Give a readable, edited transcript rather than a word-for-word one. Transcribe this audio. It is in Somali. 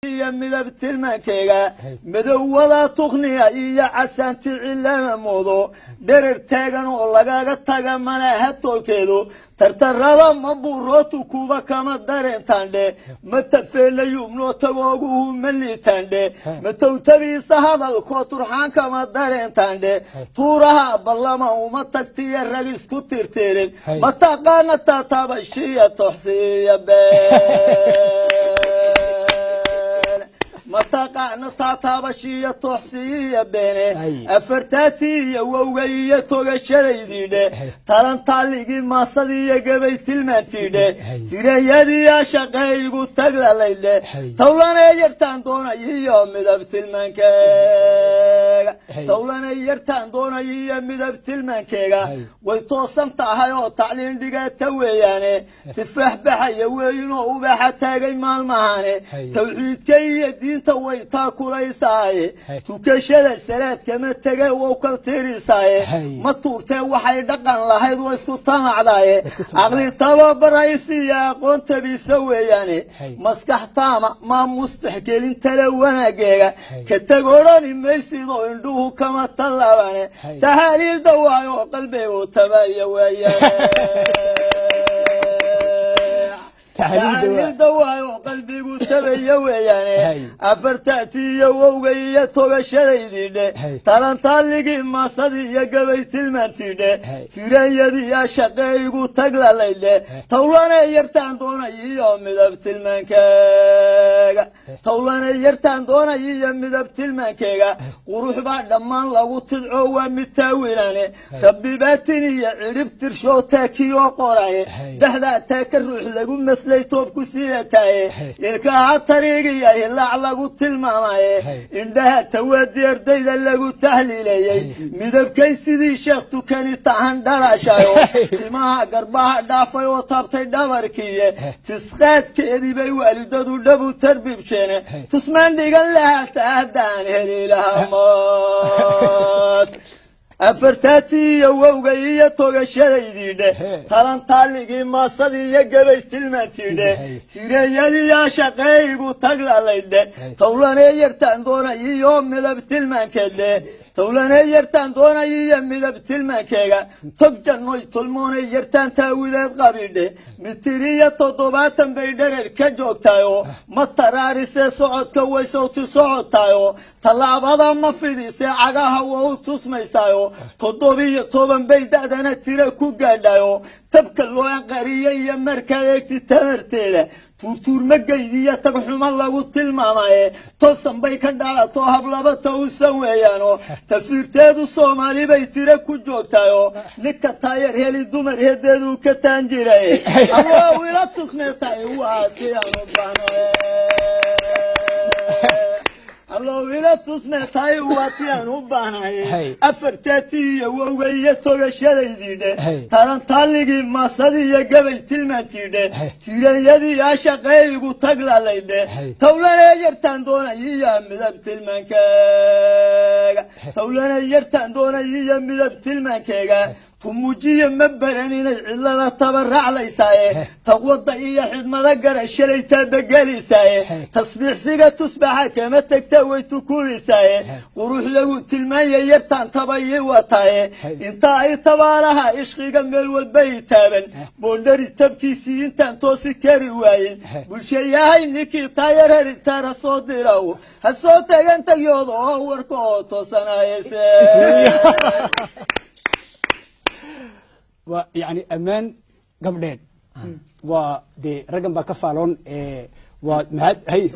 midab tilmaankeyga midowada tuqniya iyo casaanti cilama moodo dherer taagan oo lagaga taga manaha tolkeedu tartarada ma buurootu kuba kama dareentandhe ma tafeelayumno tagoogu maliitandhe ma towtabiisa hadalkoo turxaan kama dareentandhe tuuraha ballama uma tagtiya rag isku tirtirin ma taqaana taataabashiya toxsiya mataqaana taataabashiya toxsiya beene afartaatiya wowgaiyo togashadaydidhe talantaaligii maasadiiyo gabay tilmaantidhe tirayadiya shaqaygu taglalaydhe tawlanay yartaan doonayiyo midab tilmaankeyga tawlanay yartaan doonayiyo midab tilmaankeyga way toosan tahay oo tacliin dhigata weeyaane tifaax baxaya weeyinoo ubaxa taagay maalmahane tawxiidka iyo diinta way taakulaysaay tukashada salaad kama tagay oo kal tirisay ma tuurtay waxay dhaqan lahayd oo isku tamacday aqli tababaraysiya aqoonta biisa weeyane maskax taama ma mustaxgelin tala wanaageega ka tagoorani maysido indhuhu kama talaabane taxaliil dawaayo qalbigu tabaya weeyane taxaliil dawaayo qalbigu tabaya weeyane afartaatiyo wowgaiyo togashadaydidhe talantaaligii maasadiiyo gabay tilmaantidhe tirayadiya shaqaygu taglalaydhe tawlanay yartaan doonayiyo midab tilmaankeyga tawlanay yartaan doonayiyo midab tilmaankeyga qurux baa dhammaan lagu tidco waa mid taawilane rabbi baatiniyo cidhib tirshoo taakiyoo qoraye dhexdaa taaka ruux lagu maslay toobku siidataye ilkaha tariigiya hilaac lagu tilmaamaye indhaha tawaadi ardayda lagu tahliilayey midabkay sidii sheekh tukani tahan dhalashayo timaha garbaha dhaafay oo taabtay dhabarkiiye tisqaadkeedii bay waalidadu dhabu tarbibsheene tusmaan dhigan lahaata haddaan heli lahaa mood afartaatiyo wowgaiyo togashadaydidhe talantaaligii maasadiiyo gabay tilmaantidhe tirayadiya shaqaygu taglalaydhe tawlanay yartaan doonayiyo midab tilmaankeedhe tawlanay yartaan doonayiyo midab tilmaankeyga tog jannoy tolmoonay yartaan taawideed qabidhe mitiriyo 70 bay dherer ka joogtayo ma taraarisee socodka waysowti socotayo tallaabada ma fidisee cagaha waa u tusmaysayo 7 bay da'dana tira ku gaadhayo tabka loo anqariye iyo markaad eegti tamarteeda tuurtuur magaydiiyo tagxuma lagu tilmaamaye toosan bay ka dhalato hablaba tawsan weeyaano tafiirteedu soomaali bay tira ku joogtayo ninka taayar heli dumar heedeedu ka taan jiray alloo ila tusmeetay waatiyaanu baanoe alloo ila tusmeetay waatiyaanu baanaye afartaatiyo wowgaiyo togashadaydidhe talantaaligii maasadiiyo gabay tilmaantidhe tirayadiya shaqaygu taglalaydhe tawlanay yartaan doonayiyo midab tilmaankeyga tawlanay yartaan doonayiyo midab tilmaankeyga tumujiyo ma baran inay cidlada tabaraclaysaaye taqwada iyo xidmada garashalay taabageliysaaye tasbiixsiga tusbaxa kama tagta way tukulisaaye qurux lagu tilmaanya yartaan tabayi wataaye inta ay tabaaraha ishqiga meel walbay taaban boondhari tabkiisii intaan toosi kari waayin bulshayahay ninkii taayar heritaara soo diraw ha soo tagan tagyooda oo warka oo toosanayse يعني أمان قبلين ودي رقم بكفالون ومهد هي